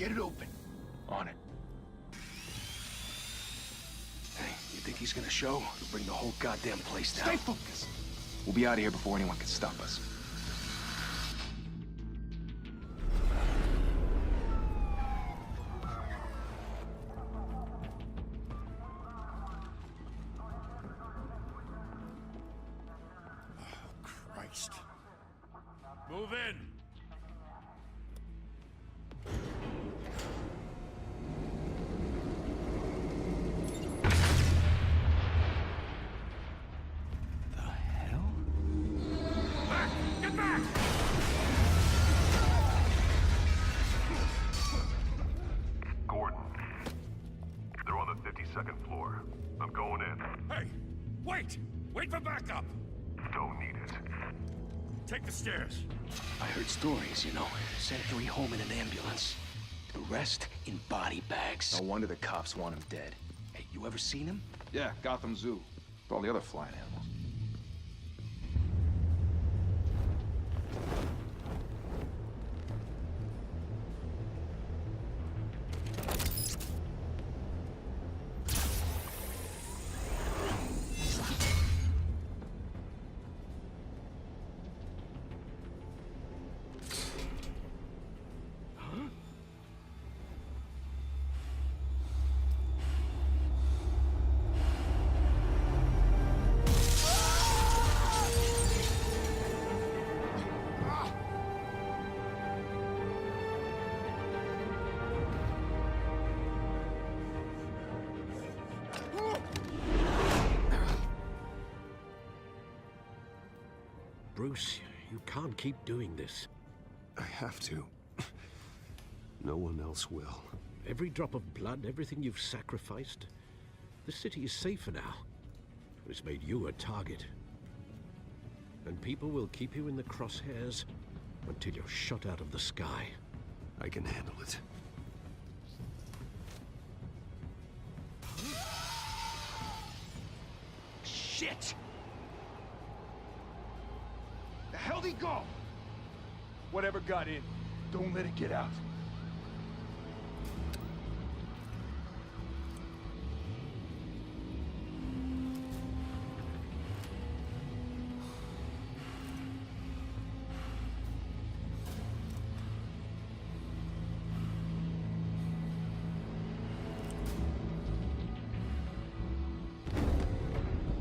Get it open. On it. Hey, you think he's gonna show? He'll bring the whole goddamn place down. Stay focused. We'll be out of here before anyone can stop us. Christ. Move in! The hell? Back! Get back! Gordon. They're on the 52nd floor. I'm going in. Hey! Wait! Wait for backup! Don't need it. Take the stairs. I heard stories, you know. Sent 3 home in an ambulance. The rest in body bags. No wonder the cops want him dead. Hey, you ever seen him? Yeah, Gotham Zoo. With all the other flying animals. Bruce, you can't keep doing this. I have to. No one else will. Every drop of blood, everything you've sacrificed. The city is safer now. It's made you a target. And people will keep you in the crosshairs until you're shot out of the sky. I can handle it. Shit! The hell'd he go? Whatever got in, don't let it get out.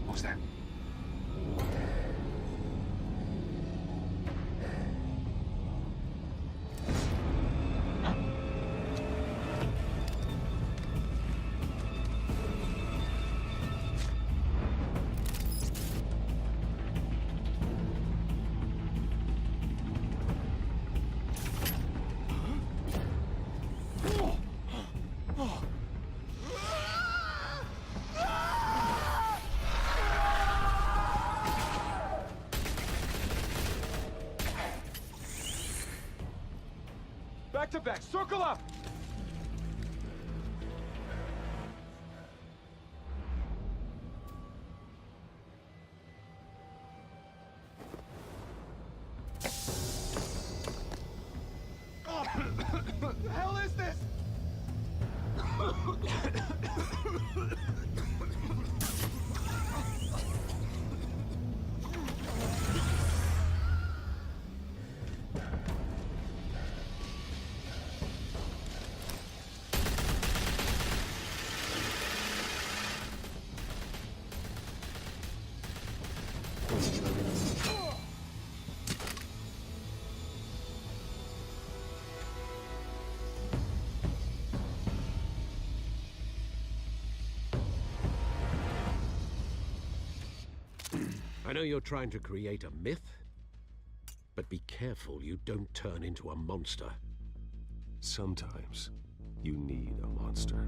What was that? Back to back, circle up! The hell is this? I know you're trying to create a myth, but be careful you don't turn into a monster. Sometimes you need a monster.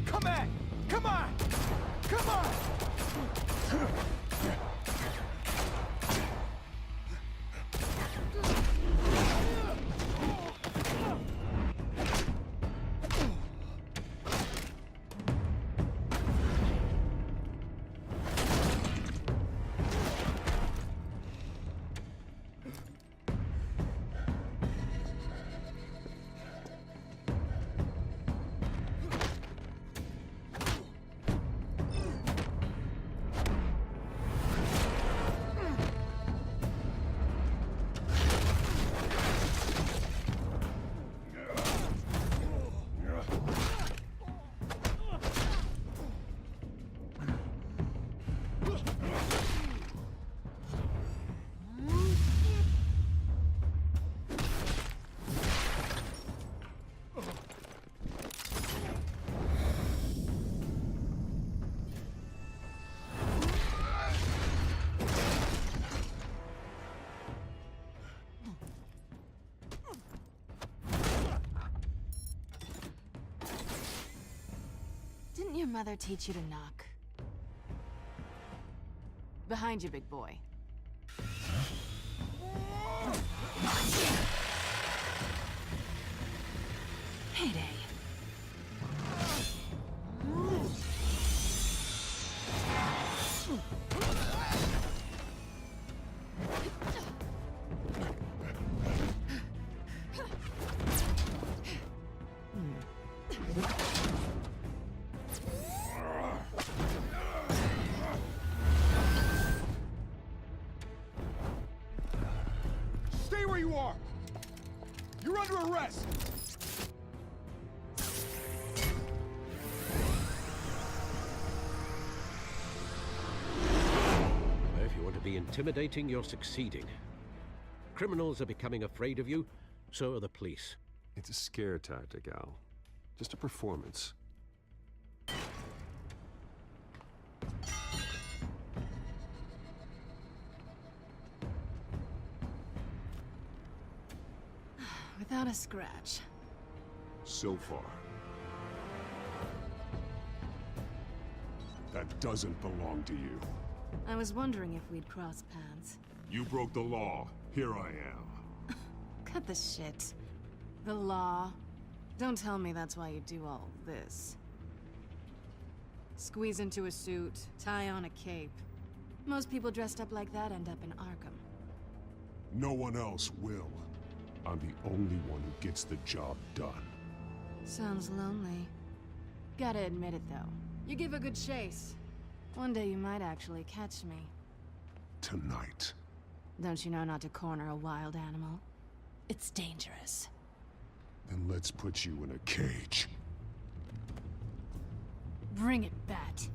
Come on! Come on! Come on! Didn't your mother teach you to knock? Behind you, big boy. Payday. Stay where you are! You're under arrest! If you want to be intimidating, you're succeeding. Criminals are becoming afraid of you, so are the police. It's a scare tactic, Al. Just a performance. Without a scratch. So far. That doesn't belong to you. I was wondering if we'd cross paths. You broke the law. Here I am. Cut the shit. The law. Don't tell me that's why you do all this. Squeeze into a suit, tie on a cape. Most people dressed up like that end up in Arkham. No one else will. I'm the only one who gets the job done. Sounds lonely. Gotta admit it, though. You give a good chase. One day you might actually catch me. Tonight. Don't you know not to corner a wild animal? It's dangerous. Then let's put you in a cage. Bring it, Bat.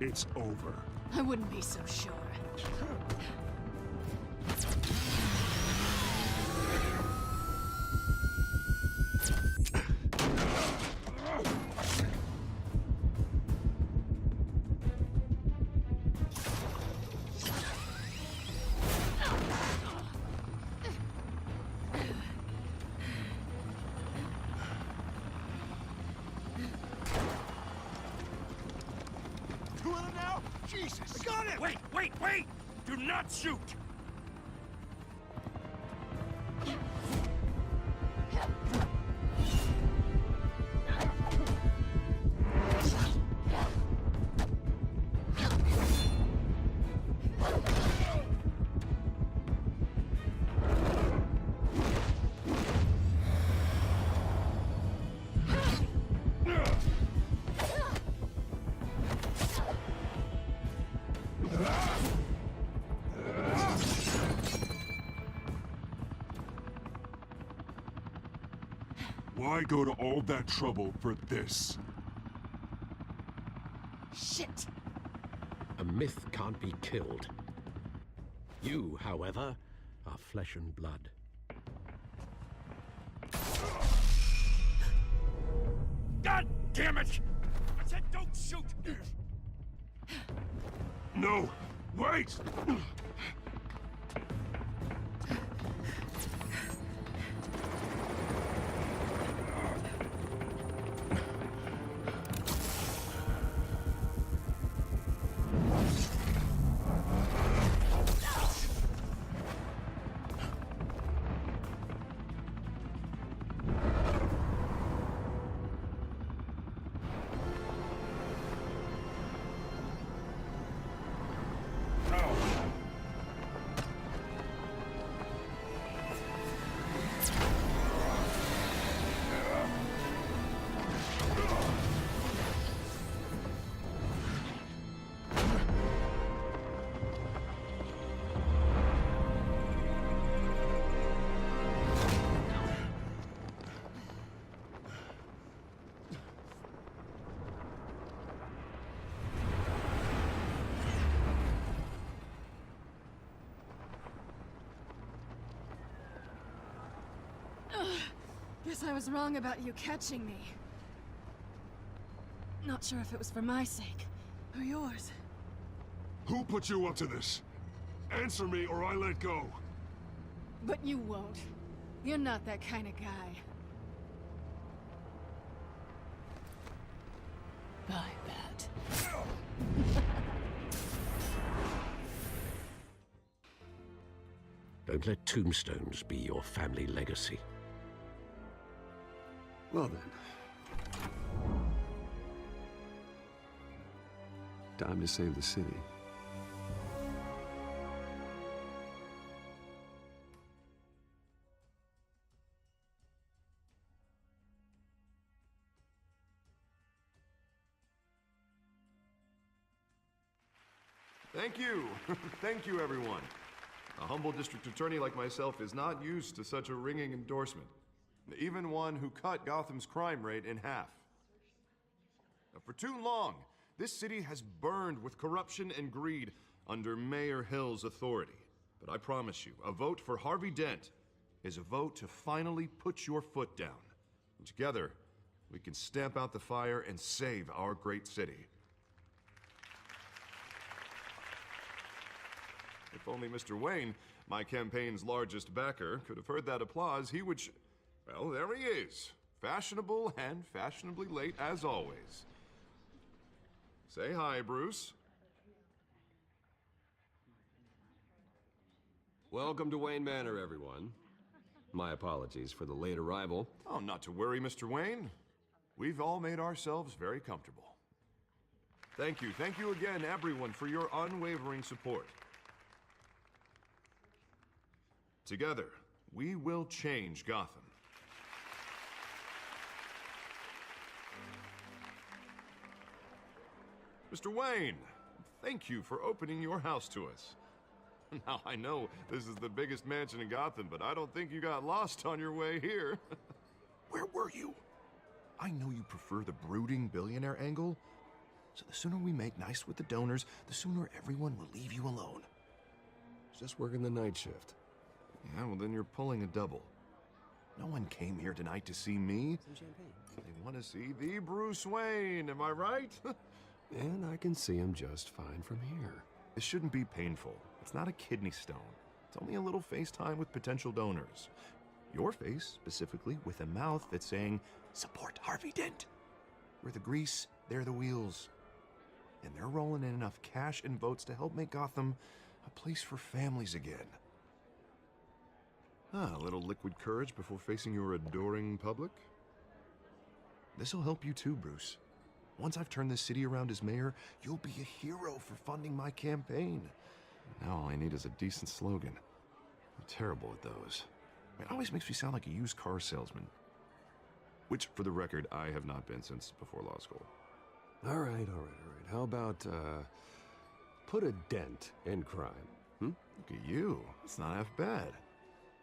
It's over. I wouldn't be so sure. Two of them now? Jesus! I got him! Wait, wait, wait! Do not shoot! Why go to all that trouble for this? Shit! A myth can't be killed. You, however, are flesh and blood. God damn it! I said don't shoot! No! Wait! Guess I was wrong about you catching me. Not sure if it was for my sake, or yours. Who put you up to this? Answer me or I let go. But you won't. You're not that kind of guy. I bet. Don't let tombstones be your family legacy. Well then. Time to save the city. Thank you. Thank you, everyone. A humble district attorney like myself is not used to such a ringing endorsement. Even one who cut Gotham's crime rate in half. For too long, this city has burned with corruption and greed under Mayor Hill's authority. But I promise you, a vote for Harvey Dent is a vote to finally put your foot down. And together, we can stamp out the fire and save our great city. If only Mr. Wayne, my campaign's largest backer, could have heard that applause, he would well, there he is. Fashionable and fashionably late as always. Say hi, Bruce. Welcome to Wayne Manor, everyone. My apologies for the late arrival. Oh, not to worry, Mr. Wayne. We've all made ourselves very comfortable. Thank you again, everyone, for your unwavering support. Together, we will change Gotham. Mr. Wayne, thank you for opening your house to us. Now, I know this is the biggest mansion in Gotham, but I don't think you got lost on your way here. Where were you? I know you prefer the brooding billionaire angle, so the sooner we make nice with the donors, the sooner everyone will leave you alone. Just working the night shift. Yeah, well then you're pulling a double. No one came here tonight to see me. Some champagne. They want to see the Bruce Wayne, am I right? And I can see him just fine from here. This shouldn't be painful. It's not a kidney stone. It's only a little FaceTime with potential donors. Your face, specifically, with a mouth that's saying, support Harvey Dent. We're the grease, they're the wheels. And they're rolling in enough cash and votes to help make Gotham a place for families again. A little liquid courage before facing your adoring public. This'll help you too, Bruce. Once I've turned this city around as mayor, you'll be a hero for funding my campaign. Now all I need is a decent slogan. I'm terrible at those. It always makes me sound like a used car salesman. Which, for the record, I have not been since before law school. All right. How about, put a dent in crime, Look at you. It's not half bad.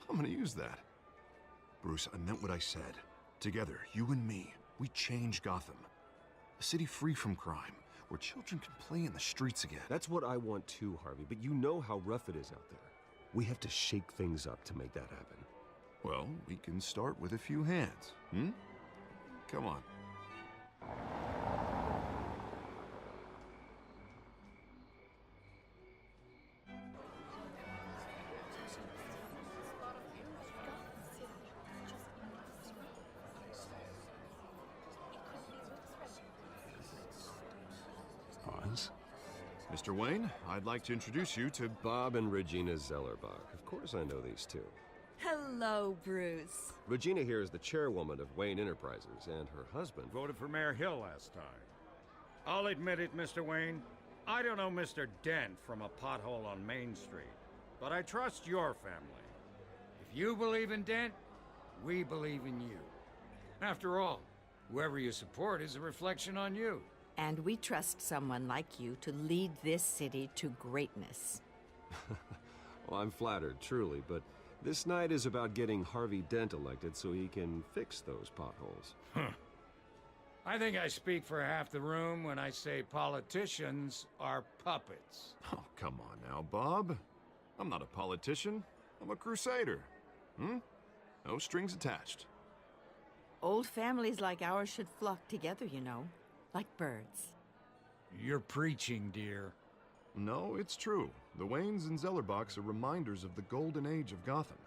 I'm gonna use that. Bruce, I meant what I said. Together, you and me, we change Gotham. A city free from crime, where children can play in the streets again. That's what I want too, Harvey, but you know how rough it is out there. We have to shake things up to make that happen. Well, we can start with a few hands, Come on. Pause. Mr. Wayne, I'd like to introduce you to Bob and Regina Zellerbach. Of course I know these two. Hello, Bruce. Regina here is the chairwoman of Wayne Enterprises, and her husband... Voted for Mayor Hill last time. I'll admit it, Mr. Wayne. I don't know Mr. Dent from a pothole on Main Street, but I trust your family. If you believe in Dent, we believe in you. After all, whoever you support is a reflection on you. And we trust someone like you to lead this city to greatness. Well, I'm flattered, truly, but this night is about getting Harvey Dent elected so he can fix those potholes. I think I speak for half the room when I say politicians are puppets. Oh, come on now, Bob. I'm not a politician. I'm a crusader. No strings attached. Old families like ours should flock together, you know, like birds. You're preaching, dear. No, it's true. The Waynes and Zellerbachs are reminders of the golden age of Gotham.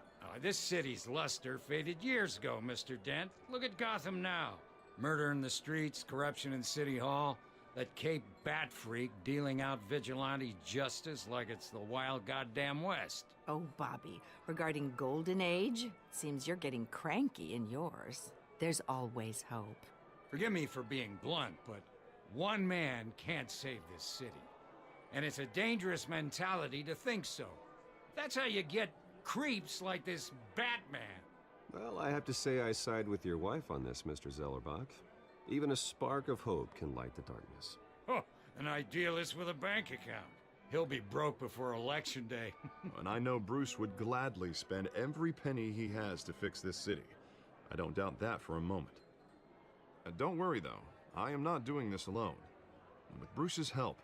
This city's luster faded years ago, Mr. Dent. Look at Gotham now. Murder in the streets, corruption in City Hall, that Cape Bat freak dealing out vigilante justice like it's the wild goddamn West. Oh, Bobby, regarding Golden Age, seems you're getting cranky in yours. There's always hope. Forgive me for being blunt, but one man can't save this city. And it's a dangerous mentality to think so. That's how you get creeps like this Batman. Well, I have to say I side with your wife on this, Mr. Zellerbach. Even a spark of hope can light the darkness. Oh, an idealist with a bank account. He'll be broke before Election Day. And I know Bruce would gladly spend every penny he has to fix this city. I don't doubt that for a moment. Don't worry, though. I am not doing this alone. And with Bruce's help,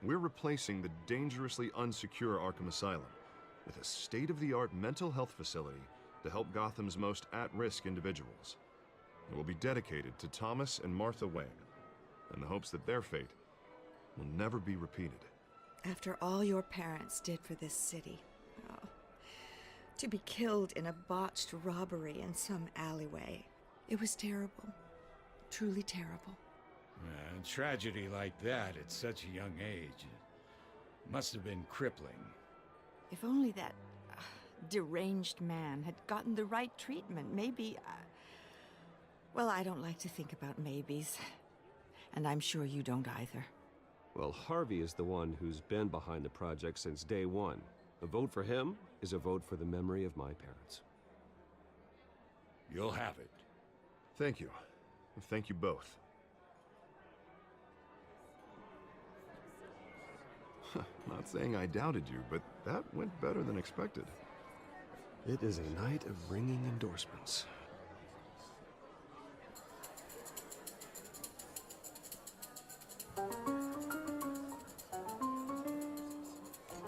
we're replacing the dangerously unsecure Arkham Asylum with a state-of-the-art mental health facility to help Gotham's most at-risk individuals. It will be dedicated to Thomas and Martha Wayne, in the hopes that their fate will never be repeated. After all your parents did for this city, oh, to be killed in a botched robbery in some alleyway, it was terrible. Truly terrible. A tragedy like that at such a young age must have been crippling. If only that deranged man had gotten the right treatment, maybe... Well, I don't like to think about maybes. And I'm sure you don't either. Well, Harvey is the one who's been behind the project since day one. A vote for him is a vote for the memory of my parents. You'll have it. Thank you. Thank you both. Not saying I doubted you, but that went better than expected. It is a night of ringing endorsements.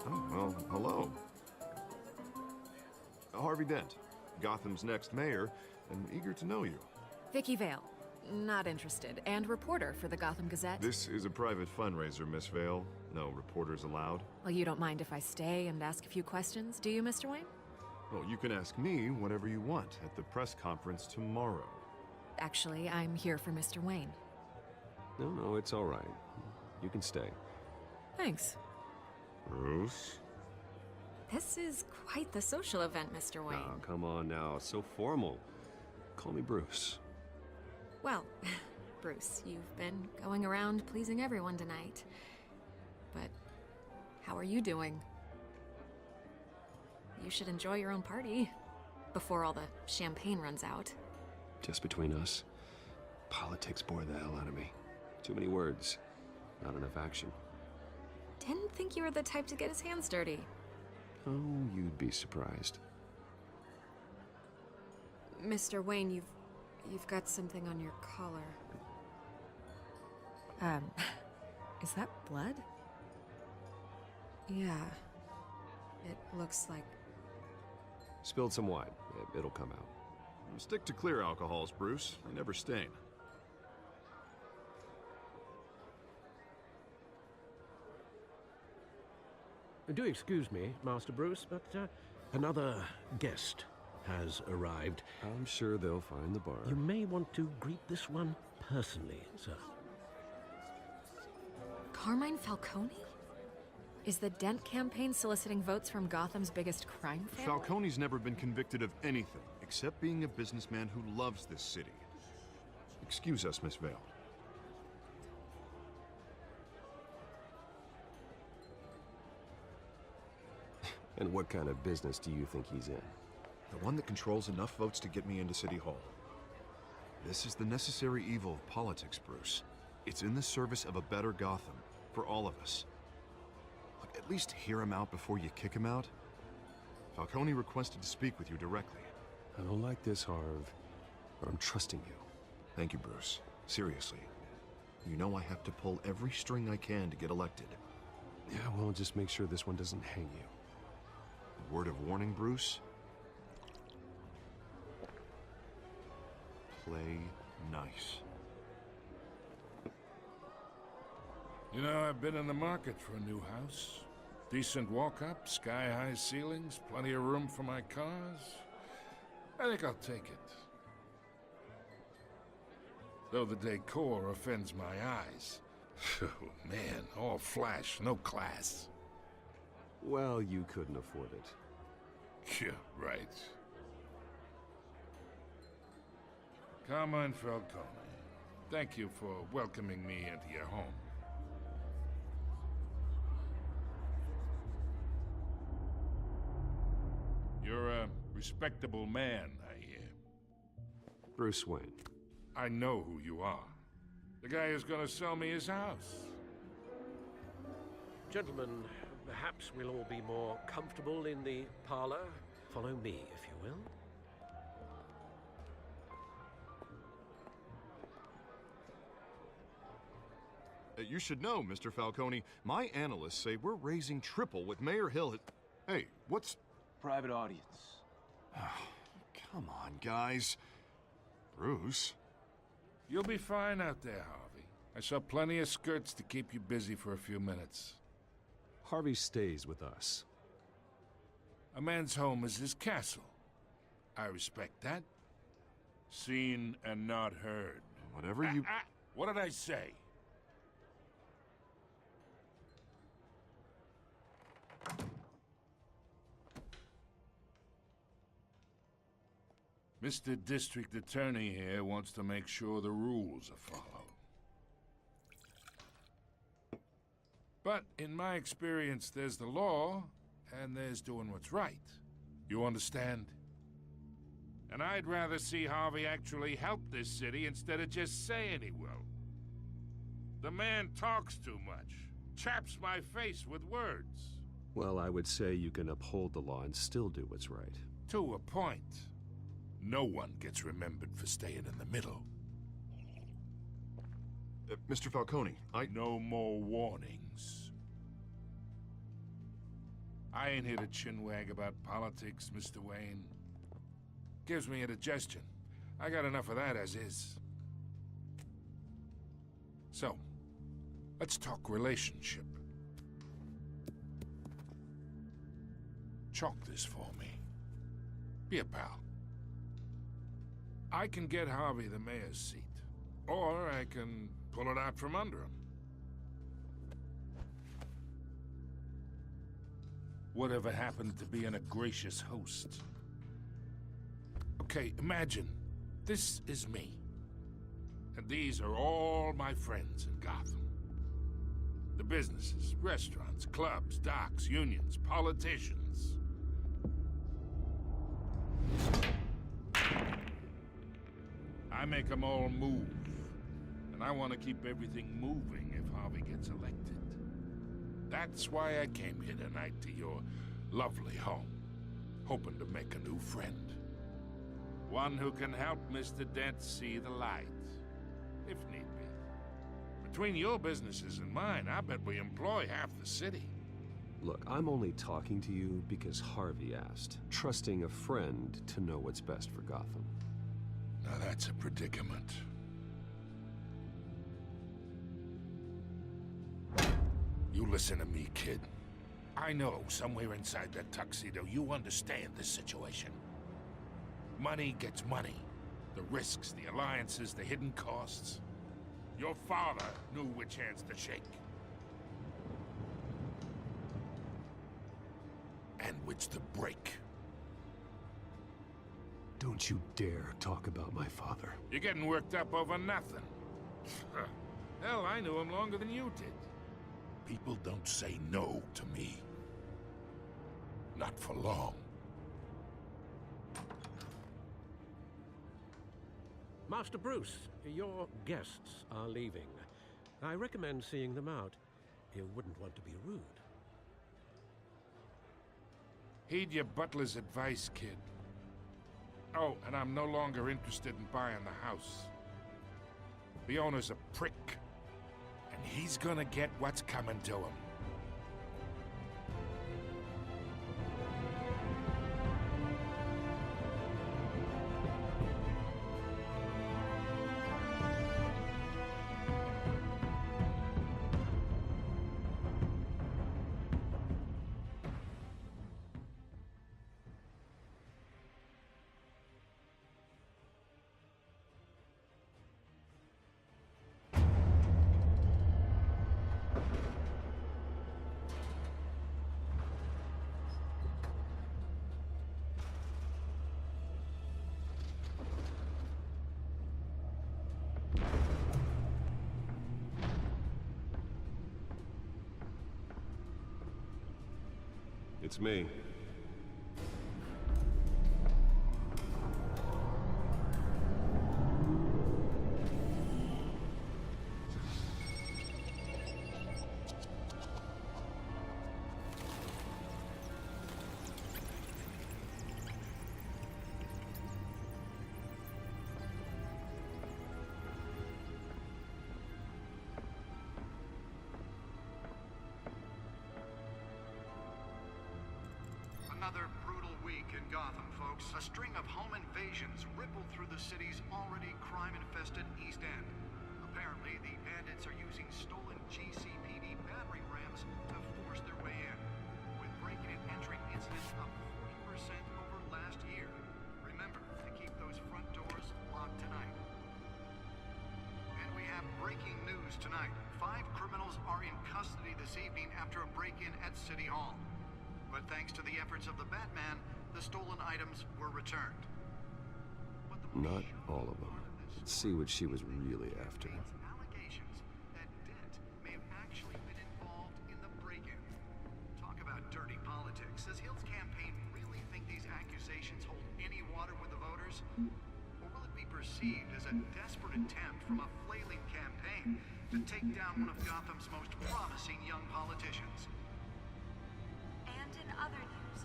Oh, well, hello. Harvey Dent, Gotham's next mayor, and eager to know you. Vicky Vale. Not interested. And reporter for the Gotham Gazette. This is a private fundraiser, Miss Vale. No reporters allowed. Well, you don't mind if I stay and ask a few questions, do you, Mr. Wayne? Well, you can ask me whatever you want at the press conference tomorrow. Actually, I'm here for Mr. Wayne. No, it's all right. You can stay. Thanks. Bruce? This is quite the social event, Mr. Wayne. Oh, come on now. So formal. Call me Bruce. Well, Bruce, you've been going around pleasing everyone tonight. But how are you doing? You should enjoy your own party before all the champagne runs out. Just between us, politics bore the hell out of me. Too many words, not enough action. Didn't think you were the type to get his hands dirty. Oh, you'd be surprised. Mr. Wayne, you've got something on your collar. Is that blood? Yeah. It looks like... Spilled some wine. It'll come out. Stick to clear alcohols, Bruce. They never stain. Do excuse me, Master Bruce, but another guest has arrived. I'm sure they'll find the bar. You may want to greet this one personally, sir. Carmine Falcone? Is the Dent campaign soliciting votes from Gotham's biggest crime family? Falcone's never been convicted of anything except being a businessman who loves this city. Excuse us, Miss Vale. And what kind of business do you think he's in? The one that controls enough votes to get me into City Hall. This is the necessary evil of politics, Bruce. It's in the service of a better Gotham, for all of us. Look, at least hear him out before you kick him out. Falcone requested to speak with you directly. I don't like this, Harv, but I'm trusting you. Thank you, Bruce. Seriously. You know I have to pull every string I can to get elected. Yeah, well, just make sure this one doesn't hang you. A word of warning, Bruce? play nice. You know, I've been in the market for a new house. Decent walk-up, sky-high ceilings, plenty of room for my cars. I think I'll take it. Though the decor offends my eyes. Oh, man, all flash, no class. Well, you couldn't afford it. Yeah, right. Carmine Falcone, thank you for welcoming me into your home. You're a respectable man, I hear. Bruce Wayne. I know who you are. The guy who's gonna sell me his house. Gentlemen, perhaps we'll all be more comfortable in the parlor. Follow me, if you will. You should know, Mr. Falcone, my analysts say we're raising triple what Mayor Hill had... Hey, what's... Private audience. Come on, guys. Bruce? You'll be fine out there, Harvey. I saw plenty of skirts to keep you busy for a few minutes. Harvey stays with us. A man's home is his castle. I respect that. Seen and not heard. Whatever you... What did I say? Mr. District Attorney here wants to make sure the rules are followed. But in my experience, there's the law, and there's doing what's right. You understand? And I'd rather see Harvey actually help this city instead of just saying he will. The man talks too much, chaps my face with words. Well, I would say you can uphold the law and still do what's right. To a point. No one gets remembered for staying in the middle. Mr. Falcone, No more warnings. I ain't here to chinwag about politics, Mr. Wayne. Gives me indigestion. I got enough of that as is. So, let's talk relationship. Chalk this for me. Be a pal. I can get Harvey the mayor's seat, or I can pull it out from under him. Whatever happened to being a gracious host? Okay, imagine, this is me. And these are all my friends in Gotham. The businesses, restaurants, clubs, docks, unions, politicians. I make them all move. And I want to keep everything moving if Harvey gets elected. That's why I came here tonight to your lovely home, hoping to make a new friend. One who can help Mr. Dent see the light, if need be. Between your businesses and mine, I bet we employ half the city. Look, I'm only talking to you because Harvey asked, trusting a friend to know what's best for Gotham. Now that's a predicament. You listen to me, kid. I know somewhere inside that tuxedo you understand this situation. Money gets money. The risks, the alliances, the hidden costs. Your father knew which hands to shake. And which to break. Don't you dare talk about my father. You're getting worked up over nothing. Hell, I knew him longer than you did. People don't say no to me. Not for long. Master Bruce, your guests are leaving. I recommend seeing them out. You wouldn't want to be rude. Heed your butler's advice, kid. Oh, and I'm no longer interested in buying the house. The owner's a prick. And he's gonna get what's coming to him. Beats me. Another brutal week in Gotham, folks. A string of home invasions rippled through the city's already crime-infested East End. Apparently, the bandits are using stolen GCPD battering rams to force their way in, with breaking and entering incidents up 40% over last year. Remember to keep those front doors locked tonight. And we have breaking news tonight. 5 criminals are in custody this evening after a break-in at City Hall. But thanks to the efforts of the Batman, the stolen items were returned. Not all of them. Let's see what she was really after. Allegations that Dent may have actually been involved in the break-in. Talk about dirty politics. Does Hill's campaign really think these accusations hold any water with the voters? Or will it be perceived as a desperate attempt from a flailing campaign to take down one of Gotham's most promising young politicians? In other news,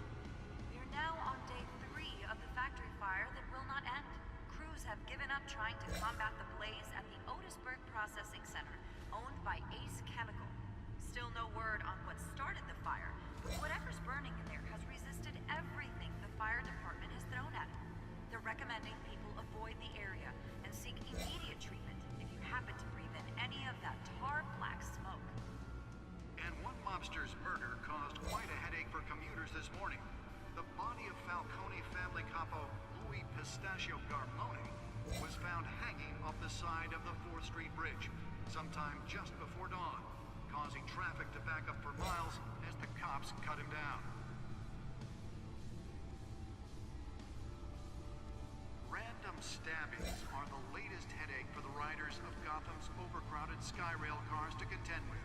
we are now on day 3 of the factory fire that will not end. Crews have given up trying to combat the blaze at the Otisburg Processing Center, owned by Ace Chemical. Still no word on what started the fire, but whatever's burning in there has resisted everything the fire department has thrown at it. They're recommending people avoid the area and seek immediate treatment if you happen to breathe in any of that tar black smoke. And one mobster's murder caused quite a headache for commuters this morning. The body of Falcone family capo Louis Pistachio Garmone was found hanging off the side of the 4th Street Bridge sometime just before dawn, causing traffic to back up for miles as the cops cut him down. Random stabbings are the latest headache for the riders of Gotham's overcrowded Skyrail cars to contend with.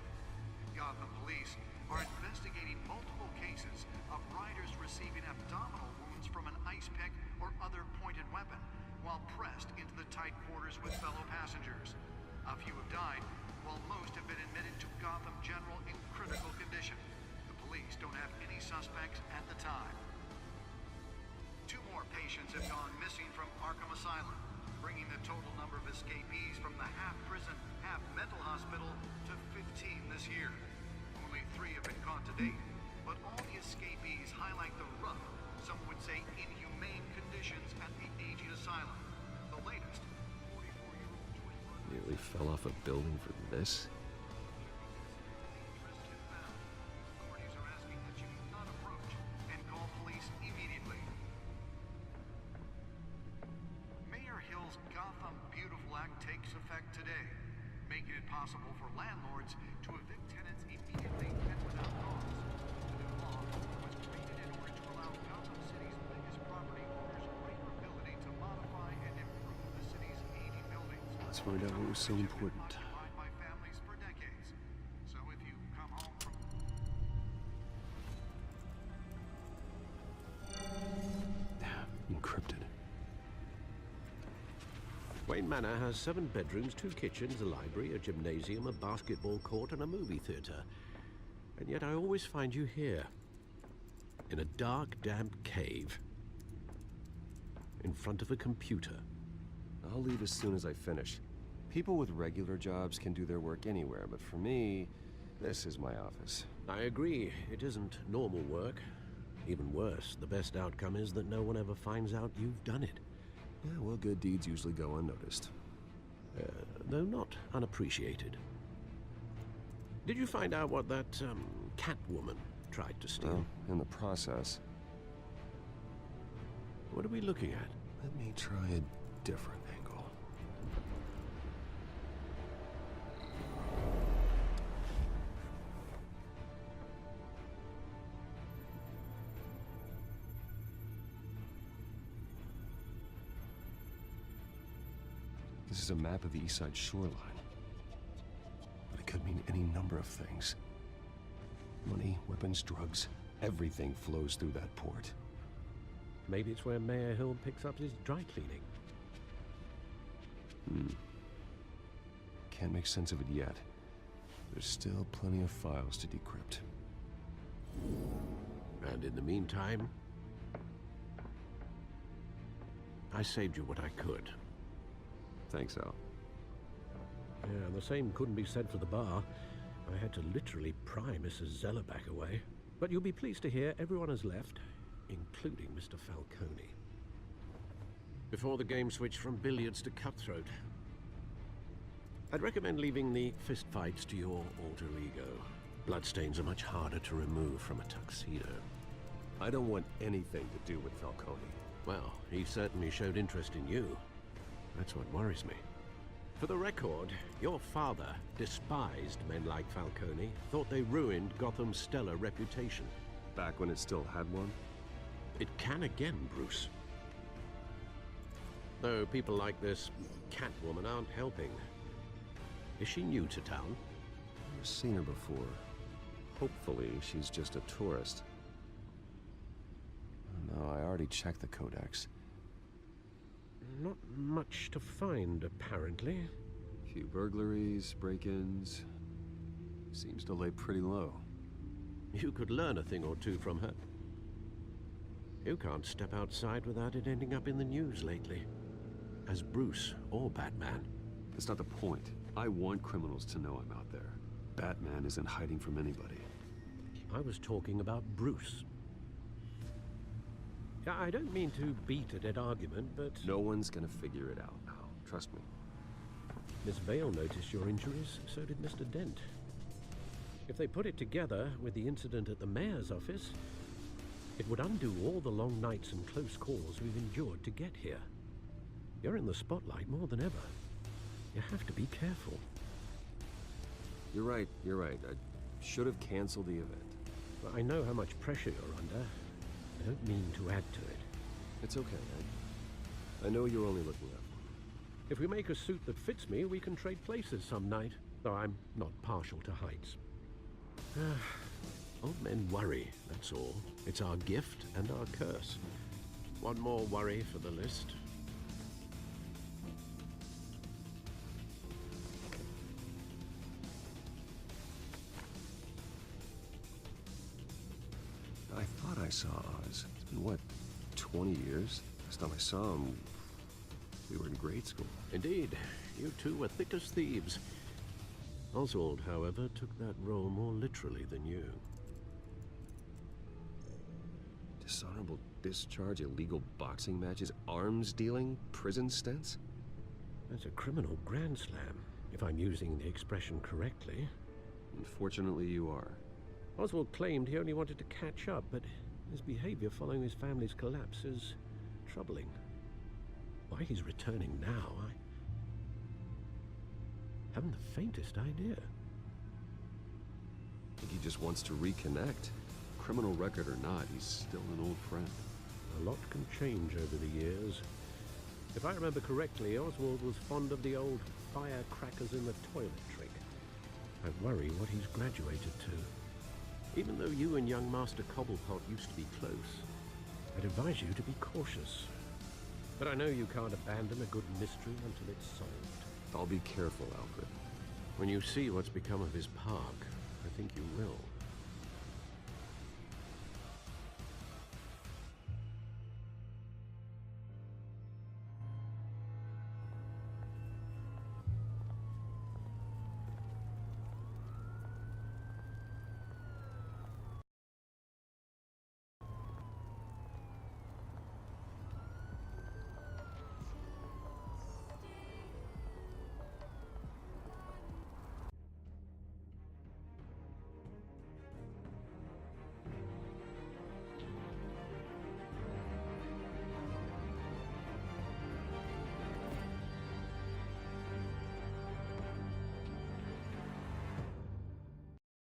Gotham police are investigating multiple cases of riders receiving abdominal wounds from an ice pick or other pointed weapon while pressed into the tight quarters with fellow passengers. A few have died, while most have been admitted to Gotham General in critical condition. The police don't have any suspects at the time. 2 more patients have gone missing from Arkham Asylum, bringing the total number of escapees from the half-prison, half-mental hospital to 15 this year. Only 3 have been caught to date, but all the escapees highlight the rough, some would say inhumane conditions at the aging asylum. The latest, 44-year-old... Nearly fell off a building for this? Authorities are asking that you do not approach and call police immediately. Mayor Hill's Gotham Beautiful Act takes effect today, making it possible for landlords to evict tenants immediately and without cause. The new law was created in order to allow Gotham City's biggest property owners greater ability to modify and improve the city's aging buildings. Let's find out what was so important. Occupied by families for decades. So if you come home from... Encrypted. Wayne Manor has 7 bedrooms, 2 kitchens, a library, a gymnasium, a basketball court, and a movie theater. And yet I always find you here, in a dark, damp cave, in front of a computer. I'll leave as soon as I finish. People with regular jobs can do their work anywhere, but for me, this is my office. I agree, it isn't normal work. Even worse, the best outcome is that no one ever finds out you've done it. Yeah, well, good deeds usually go unnoticed. Though not unappreciated. Did you find out what that, Catwoman tried to steal? Well, in the process. What are we looking at? Let me try a different angle. This is a map of the East Side shoreline. But it could mean any number of things. Money, weapons, drugs, Everything flows through that port. Maybe it's where Mayor Hill picks up his dry cleaning. Can't make sense of it yet. There's still plenty of files to decrypt. And in the meantime, I saved you what I could. Thanks, Al. Yeah, the same couldn't be said for the bar. I had to literally pry Mrs. Zellerback away. But you'll be pleased to hear everyone has left, including Mr. Falcone. Before the game switched from billiards to cutthroat. I'd recommend leaving the fistfights to your alter ego. Bloodstains are much harder to remove from a tuxedo. I don't want anything to do with Falcone. Well, he certainly showed interest in you. That's what worries me. For the record, your father despised men like Falcone, thought they ruined Gotham's stellar reputation. Back when it still had one? It can again, Bruce. Though people like this Catwoman aren't helping. Is she new to town? I've seen her before. Hopefully, she's just a tourist. No, I already checked the codex. Not much to find, apparently. Few burglaries, break-ins. Seems to lay pretty low. You could learn a thing or two from her. You can't step outside without it ending up in the news lately. As Bruce or Batman. That's not the point. I want criminals to know I'm out there. Batman isn't hiding from anybody. I was talking about Bruce. Yeah, I don't mean to beat a dead argument, but... No one's gonna figure it out, Al. Trust me. Miss Vale noticed your injuries, so did Mr. Dent. If they put it together with the incident at the mayor's office, it would undo all the long nights and close calls we've endured to get here. You're in the spotlight more than ever. You have to be careful. You're right. I should have canceled the event. Well, I know how much pressure you're under. I don't mean to add to it. It's okay. I know you're only looking out for me. If we make a suit that fits me, we can trade places some night. Though I'm not partial to heights. Old men worry, that's all. It's our gift and our curse. One more worry for the list. I thought I saw Oz. It's been, what, 20 years? Last time I saw him, we were in grade school. Indeed. You two were thick as thieves. Oswald, however, took that role more literally than you. Dishonorable discharge, illegal boxing matches, arms dealing, prison stints? That's a criminal grand slam, if I'm using the expression correctly. Unfortunately, you are. Oswald claimed he only wanted to catch up, but his behavior following his family's collapse is troubling. Why he's returning now, I haven't the faintest idea. I think he just wants to reconnect. Criminal record or not, he's still an old friend. A lot can change over the years. If I remember correctly, Oswald was fond of the old firecrackers in the toilet trick. I worry what he's graduated to. Even though you and young Master Cobblepot used to be close, I'd advise you to be cautious. But I know you can't abandon a good mystery until it's solved. I'll be careful, Alfred. When you see what's become of his park, I think you will.